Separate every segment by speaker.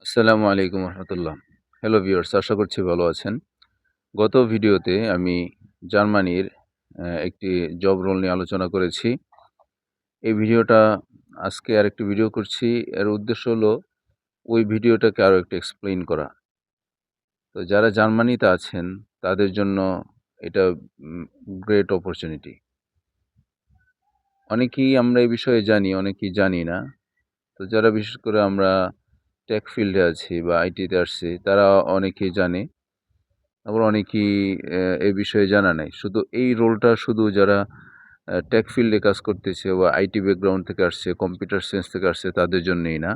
Speaker 1: আসসালামু আলাইকুম রহমতুল্লাহ। Hello viewers, আশা করছি ভালো আছেন। গত ভিডিওতে আমি জার্মানির একটি জব রোল নিয়ে আলোচনা করেছি। এই ভিডিওটা আজকে আরেকটি ভিডিও করছি। এর উদ্দেশ্য হলো ওই ভিডিওটাকে আরো একটু এক্সপ্লেইন করা। তো যারা জার্মানিতে আছেন তাদের জন্য এটা গ্রেট অপরচুনিটি। অনেকেই আমরা এই বিষয়ে জানি, অনেকেই জানি না। তো যারা বিশেষ করে আমরা টেক ফিল্ডে আছি বা আইটিতে আসছি তারা অনেকেই জানে। আবার অনেকেই এ বিষয়ে জানা নাই। শুধু এই রোলটা শুধু যারা টেক ফিল্ডে কাজ করতেছে বা আইটি ব্যাকগ্রাউন্ড থেকে আসছে, কম্পিউটার সায়েন্স থেকে আসছে তাদের জন্যই না।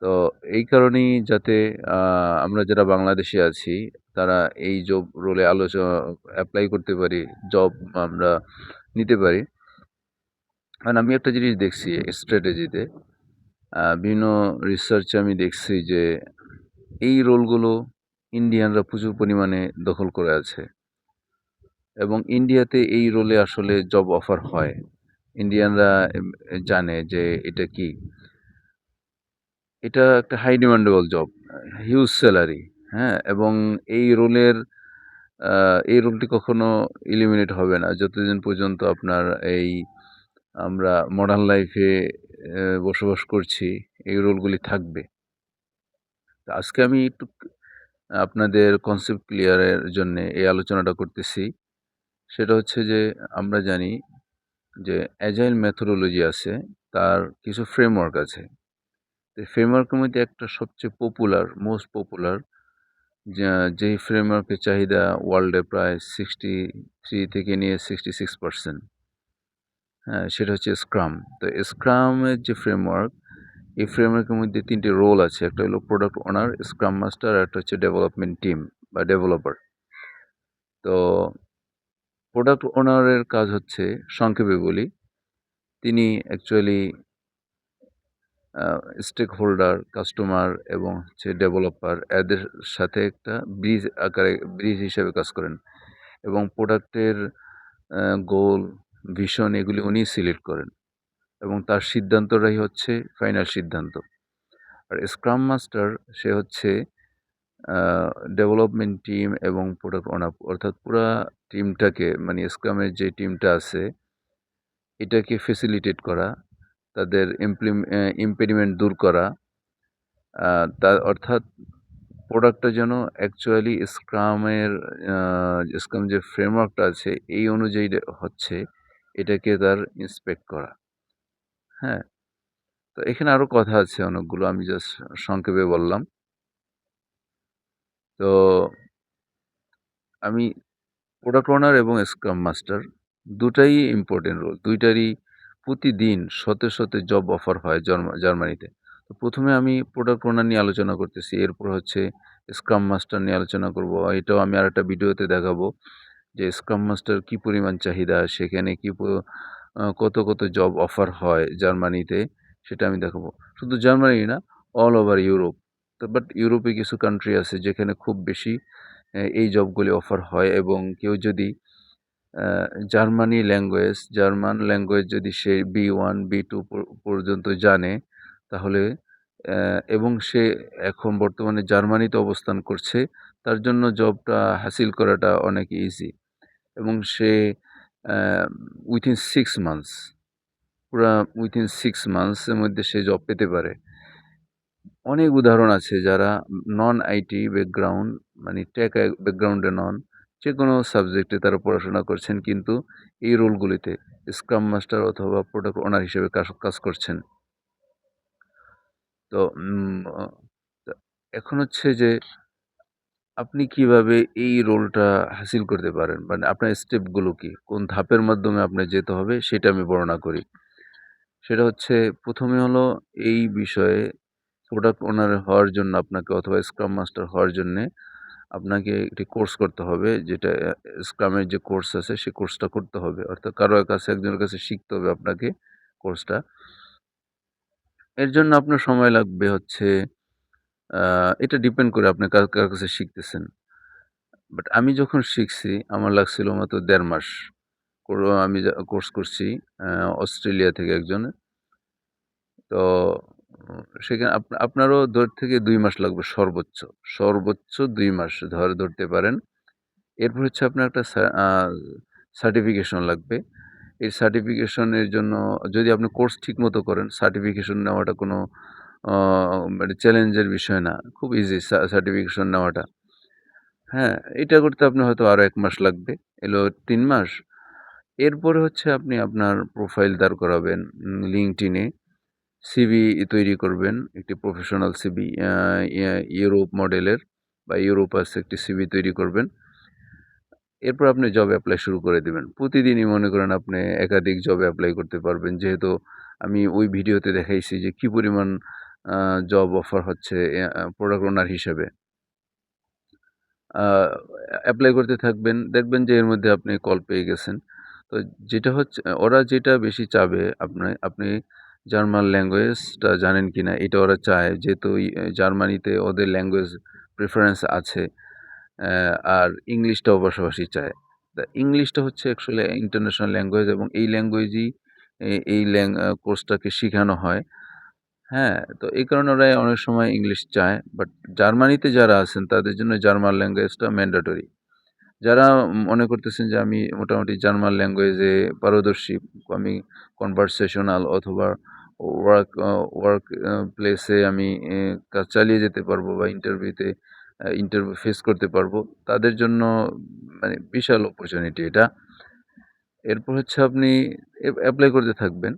Speaker 1: তো এই কারণেই যাতে আ আমরা যারা বাংলাদেশে আছি তারা এই জব রোলে এপ্লাই করতে পারি, জব আমরা নিতে পারি। কারণ আমি একটা জিনিস দেখছি স্ট্র্যাটেজিতে, বিভিন্ন রিসার্চে আমি দেখছি যে এই রোলগুলো ইন্ডিয়ানরা প্রচুর পরিমাণে দখল করে আছে। এবং ইন্ডিয়াতে এই রোলে আসলে জব অফার হয়। ইন্ডিয়ানরা জানে যে এটা কি? এটা একটা high demandable job, huge salary, হ্যাঁ? এবং এই রোলের আ এই রোলটি কখনো এলিমিনেট হবে না। যতদিন পর্যন্ত আপনার এই আমরা মডার্ন লাইফে বসবাস করছি, এই রোলগুলি থাকবে। তো আজকে আমি একটু আপনাদের কনসেপ্ট ক্লিয়ারের জন্যে এই আলোচনাটা করতেছি। সেটা হচ্ছে যে আমরা জানি যে অ্যাজাইল মেথোডোলজি আছে, তার কিছু ফ্রেমওয়ার্ক আছে। তো ফ্রেমওয়ার্কের মধ্যে একটা সবচেয়ে মোস্ট পপুলার যেই ফ্রেমওয়ার্কের চাহিদা ওয়ার্ল্ডে প্রায় 63 থেকে নিয়ে 66%, হ্যাঁ? সেটা হচ্ছে স্ক্রাম। তো স্ক্রামের যে ফ্রেমওয়ার্ক, এই ফ্রেমওয়ার্কের মধ্যে ৩ টি রোল আছে। একটা হলো প্রোডাক্ট ওনার, স্ক্রাম মাস্টার আর একটা হচ্ছে ডেভেলপমেন্ট টিম বা ডেভেলপার। তো প্রোডাক্ট ওনারের কাজ হচ্ছে, সংক্ষেপে বলি, তিনি অ্যাকচুয়ালি স্টেক হোল্ডার, কাস্টমার এবং হচ্ছে ডেভেলপার এদের সাথে একটা ব্রিজ হিসেবে কাজ করেন এবং প্রোডাক্টের গোল, ভিশন এগুলি উনিই সিলেক্ট করেন এবং তার সিদ্ধান্তটাই হচ্ছে ফাইনাল সিদ্ধান্ত। আর স্ক্রাম মাস্টার সে হচ্ছে আ ডেভেলপমেন্ট টিম এবং প্রোডাক্ট ওনার অর্থাৎ পুরা টিমটাকে, মানে স্ক্রামের যে টিমটা আছে এটাকে ফেসিলিটেট করা, তাদের ইম্পেডিমেন্ট দূর করা, অর্থাৎ প্রোডাক্টটা যেন অ্যাকচুয়ালি স্ক্রাম যে ফ্রেমওয়ার্কটা আছে এই অনুযায়ী হচ্ছে, এটাকে তার ইন্সপেক্ট করা, হ্যাঁ? তো এখানে আরো কথা আছে অনেকগুলো, আমি জাস্ট সংক্ষেপে বললাম। তো আমি প্রোডাক্ট ওনার এবং স্ক্রাম মাস্টার দুটাই ইম্পোর্টেন্ট রোল। ২ টারই প্রতিদিন শত জব অফার হয় জার্মানিতে। তো ১ম এ আমি প্রোডাক্ট ওনার নিয়ে আলোচনা করতেছি। এরপর হচ্ছে স্ক্রাম মাস্টার নিয়ে আলোচনা করব। এটাও আমি আরেকটা ভিডিওতে দেখাবো যে স্ক্রাম মাস্টার কি পরিমাণ চাহিদা, সেখানে কি প আ কত জব অফার হয় জার্মানিতে, সেটা আমি দেখাবো। শুধু জার্মানি না, অল ওভার ইউরোপ। তো বাট ইউরোপে কিছু কান্ট্রি আছে যেখানে খুব বেশি এই জবগুলি অফার হয় এবং কেউ যদি আ জার্মান ল্যাঙ্গুয়েজ যদি সে B1, B2 পর্যন্ত জানে, তাহলে এবং সে এখন বর্তমানে জার্মানিতে অবস্থান করছে, তার জন্য জবটা হাসিল করাটা অনেক ইজি এবং সে আ উইথিন 6 মান্থস, পুরা উইথিন 6 মান্থস এর মধ্যে সে জব পেতে পারে। অনেক উদাহরণ আছে যারা নন আইটি ব্যাকগ্রাউন্ড, মানে টেক ব্যাকগ্রাউন্ডে নন, যেকোনো সাবজেক্টে তারা পড়াশোনা করছেন কিন্তু এই রোলগুলিতে স্ক্রাম মাস্টার অথবা প্রোডাক্ট ওনার হিসেবে কাজ করছেন। তো আ তা এখন হচ্ছে যে আপনি কিভাবে এই রোলটা হাসিল করতে পারেন? মানে আপনার স্টেপগুলো কি? কোন ধাপের মাধ্যমে আপনার যেতে হবে সেটা আমি বর্ণনা করি। সেটা হচ্ছে ১ম এ হলো এই বিষয়ে প্রোডাক্ট ওনার হওয়ার জন্য আপনাকে অথবা স্ক্রাম মাস্টার হওয়ার জন্যে আপনাকে একটি কোর্স করতে হবে, যেটা স্ক্রামের যে কোর্স আছে সেই কোর্সটা করতে হবে। অর্থাৎ কারো কাছে, একজনের কাছে শিখতে হবে আপনাকে কোর্সটা। এর জন্য আপনার সময় লাগবে হচ্ছে, আ এটা ডিপেন্ড করে আপনি কার কাছে শিখতেছেন। বাট আমি যখন শিখছি আমার লাগছিল মাত্র ১.৫ মাস। আমি কোর্স করছি আ অস্ট্রেলিয়া থেকে একজন। তো সেখানে আপনারও দেড় থেকে ২ মাস লাগবে সর্বোচ্চ। সর্বোচ্চ ২ মাস ধরতে পারেন। এরপর হচ্ছে আপনার একটা সার্টিফিকেশন লাগবে। এই সার্টিফিকেশনের জন্য যদি আপনি কোর্স ঠিকমতো করেন, সার্টিফিকেশন নেওয়াটা কোনো আ মানে চ্যালেঞ্জের বিষয় না। খুব ইজি সার্টিফিকেশন নেওয়াটা। হ্যাঁ? এটা করতে আপনার হয়তো আরো ১ মাস লাগবে। এলো ৩ মাস। এরপরে হচ্ছে আপনি আপনার প্রোফাইল দাঁড় করাবেন LinkedIn এ। সিভি তৈরি করবেন। একটি প্রফেশনাল সিভি ইউরোপ মডেলের বা ইউরোপাস একটি সিভি তৈরি করবেন। এরপর আপনি জব এপ্লাই শুরু করে দিবেন। প্রতিদিনই মনে করেন আপনি একাধিক জবে এপ্লাই করতে পারবেন। যেহেতু আমি ওই ভিডিওতে দেখাইছি যে কি পরিমাণ আ জব অফার হচ্ছে প্রোডাক্ট ওনার হিসেবে। আ এপ্লাই করতে থাকবেন। দেখবেন যে এর মধ্যে আপনি কল পেয়ে গেছেন। তো যেটা হচ্ছে ওরা যেটা বেশি চাবে আপনি জার্মান ল্যাঙ্গুয়েজটা জানেন কিনা এটা ওরা চায়। যেহেতু জার্মানিতে ওদের ল্যাঙ্গুয়েজ প্রেফারেন্স আছে। আর ইংলিশটাও পাশাপাশি চায়। তা ইংলিশটা হচ্ছে অ্যাকচুয়ালি ইন্টারন্যাশনাল ল্যাঙ্গুয়েজ এবং এই ল্যাঙ্গুয়েজই এই কোর্সটাকে শিখানো হয়। হ্যাঁ? তো এই কারণে ওরা অনেক সময় ইংলিশ চায়। বাট জার্মানিতে যারা আছেন তাদের জন্য জার্মান ল্যাঙ্গুয়েজটা ম্যান্ডেটরি। যারা মনে করতেছেন যে আমি মোটামুটি জার্মান ল্যাঙ্গুয়েজে পারদর্শী, আমি কনভারসেশনাল অথবা ওয়ার্ক প্লেসে আমি কাজ চালিয়ে যেতে পারবো বা ইন্টারভিউ ফেস করতে পারবো। তাদের জন্য মানে বিশাল অপরচুনিটি এটা। এরপর হচ্ছে আপনি এপ্লাই করতে থাকবেন।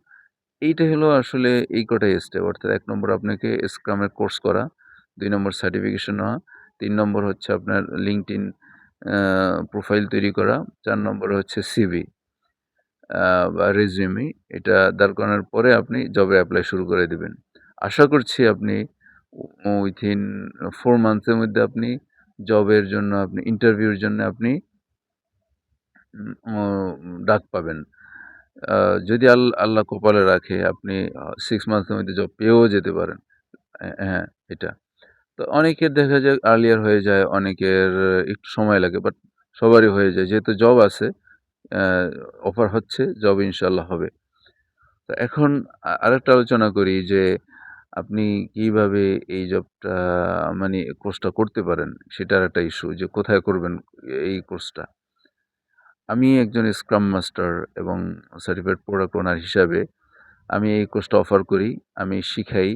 Speaker 1: এইটা হলো আসলে এই কটাই স্টেপ। অর্থাৎ ১ নম্বর আপনাকে স্ক্রাম এর কোর্স করা, ২ নম্বর সার্টিফিকেশন নেওয়া, ৩ নম্বর হচ্ছে আপনার LinkedIn আ প্রোফাইল তৈরি করা, ৪ নম্বরে হচ্ছে সিভি আ বা রেজিউমি এটা দাঁড় করানোর পরে আপনি জবে এপ্লাই শুরু করে দিবেন। আশা করছি আপনি উইথিন ৪ মান্থস এর মধ্যে আপনি জবের জন্য আপনি ইন্টারভিউর জন্য আপনি উম ও ডাক পাবেন। আ যদি আল্লাহ কপালে রাখে আপনি 6 মান্থস এর মধ্যে জব পেয়েও যেতে পারেন। হ্যাঁ, এটা। তো অনেকের দেখা যায় আর্লিয়ার হয়ে যায়, অনেকের একটু সময় লাগে। বাট সবারই হয়ে যায়। যেহেতু জব আছে, অ্যা অফার হচ্ছে, জব ইনশাআল্লাহ হবে। তো এখন আরেকটা আলোচনা করি যে আপনি কিভাবে এই জবটা মানে কোর্সটা করতে পারেন, সেটার একটা ইস্যু যে কোথায় করবেন এই কোর্সটা। আমি একজন স্ক্রাম মাস্টার এবং সার্টিফাইড প্রোডাক্ট ওনার হিসাবে আমি এই কোর্সটা অফার করি। আমি শিখাই।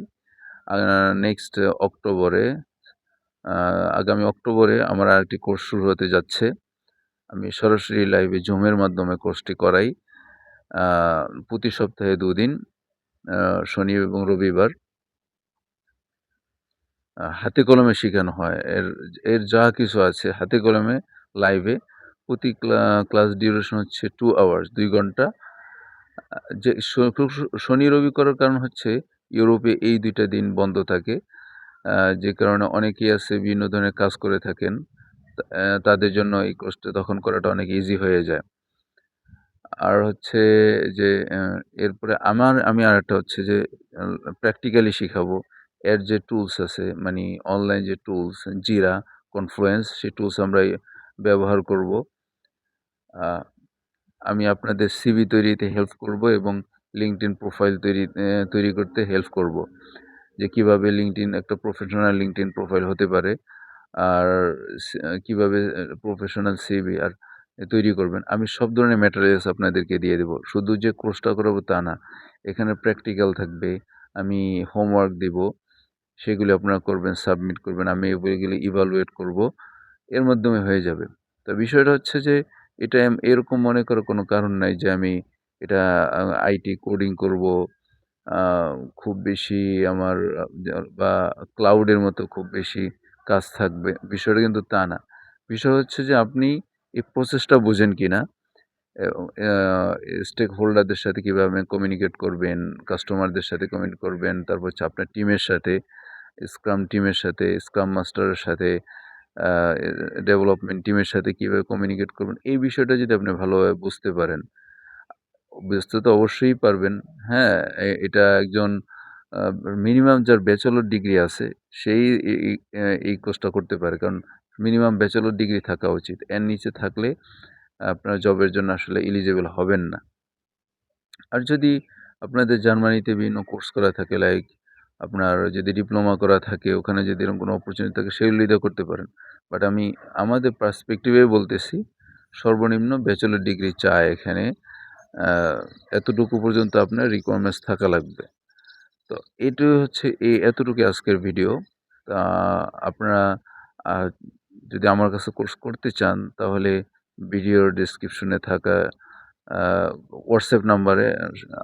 Speaker 1: আ নেক্সট অক্টোবরে আ আগামী অক্টোবরে আমার আরেকটি কোর্স শুরু হতে যাচ্ছে। আমি সরাসরি লাইভে জুমের মাধ্যমে কোর্সটি করাই। আ প্রতি সপ্তাহে ২ দিন আ শনি এবং রবিবার। হাতে কলমে শিখানো হয়। এর এর যা কিছু আছে হাতে কলমে লাইভে প্রতি ক্লাস ডিউরেশন হচ্ছে 2 আওয়ার্স ২ ঘন্টা। যে শনি রবি করার কারণ হচ্ছে ইউরোপে এই ২ টা দিন বন্ধ থাকে। আ যে কারণে অনেকেই আছে বিভিন্ন ধরনের কাজ করে থাকেন। তাদের জন্য এই কোর্সটা তখন করাটা অনেক ইজি হয়ে যায়। আর হচ্ছে যে এরপরে আমি আরেকটা হচ্ছে যে আ প্র্যাকটিক্যালি শিখাবো। এর যে টুলস আছে মানি অনলাইন যে টুলস Jira, Confluence সেই টুলস আমরা ব্যবহার করব। আ আমি আপনাদের সিভি তৈরিতে হেল্প করব এবং LinkedIn প্রোফাইল তৈরি করতে হেল্প করব। যে কিভাবে LinkedIn একটা প্রফেশনাল LinkedIn প্রোফাইল হতে পারে। আর কিভাবে প্রফেশনাল সিভি তৈরি করবেন। আমি সব ধরনের ম্যাটেরিয়ালস আপনাদেরকে দিয়ে দেব। শুধু যে কোর্সটা করাবো তা না। এখানে প্র্যাকটিক্যাল থাকবে। আমি হোমওয়ার্ক দিব। সেগুলো আপনারা করবেন, সাবমিট করবেন। আমি এগুলো ইভালুয়েট করব। এর মাধ্যমে হয়ে যাবে। তো বিষয়টা হচ্ছে যে এটা এরকম মনে করার কোনো কারণ নাই যে আমি এটা আইটি কোডিং করব। আ খুব বেশি আমার বা ক্লাউডের মতো খুব বেশি কাজ থাকবে। বিষয়টা কিন্তু তা না। বিষয় হচ্ছে যে আপনি এই প্রসেসটা বোঝেন কিনা এবং স্টেক হোল্ডারদের সাথে কিভাবে কমিউনিকেট করবেন, কাস্টমারদের সাথে কমিউনিকেট করবেন, তারপর হচ্ছে আপনার টিমের সাথে, স্ক্রাম টিমের সাথে, স্ক্রাম মাস্টারের সাথে, আ ডেভেলপমেন্ট টিমের সাথে কিভাবে কমিউনিকেট করবেন, এই বিষয়টা যদি আপনি ভালোভাবে বুঝতে পারেন, বুঝতে তো অবশ্যই পারবেন। হ্যাঁ? এটা একজন আ মিনিমাম যার ব্যাচেলর ডিগ্রি আছে সেই এই কোর্সটা করতে পারে। কারণ মিনিমাম ব্যাচেলর ডিগ্রি থাকা উচিত। এর নিচে থাকলে আপনারা জবের জন্য আসলে এলিজিবল হবেন না। আর যদি আপনাদের জার্মানিতে বিভিন্ন কোর্স করা থাকে লাইক আপনার যদি ডিপ্লোমা করা থাকে, ওখানে যদি এরকম কোনো অপরচুনিটি থাকে সেগুলো দিয়ে করতে পারেন। বাট আমি আমাদের পার্সপেক্টিভে বলতেছি, সর্বনিম্ন ব্যাচেলর ডিগ্রি চায় এখানে। এতটুকু পর্যন্ত আপনার রিকোয়ারমেন্টস থাকা লাগবে। তো এটাই হচ্ছে এতটুকু আজকের ভিডিও। তা আপনারা যদি আমার কাছে কোর্স করতে চান তাহলে ভিডিওর ডেসক্রিপশনে থাকা হোয়াটসঅ্যাপ নাম্বারে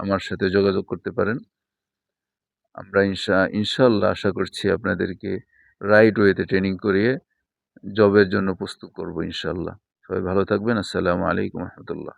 Speaker 1: আমার সাথে যোগাযোগ করতে পারেন। আমরা ইনশাআল্লাহ আশা করছি আপনাদেরকে রাইট ওয়েতে ট্রেনিং করিয়ে জবের জন্য প্রস্তুত করব ইনশাআল্লাহ। সবাই ভালো থাকবেন। আসসালামু আলাইকুম রহমতুল্লাহ।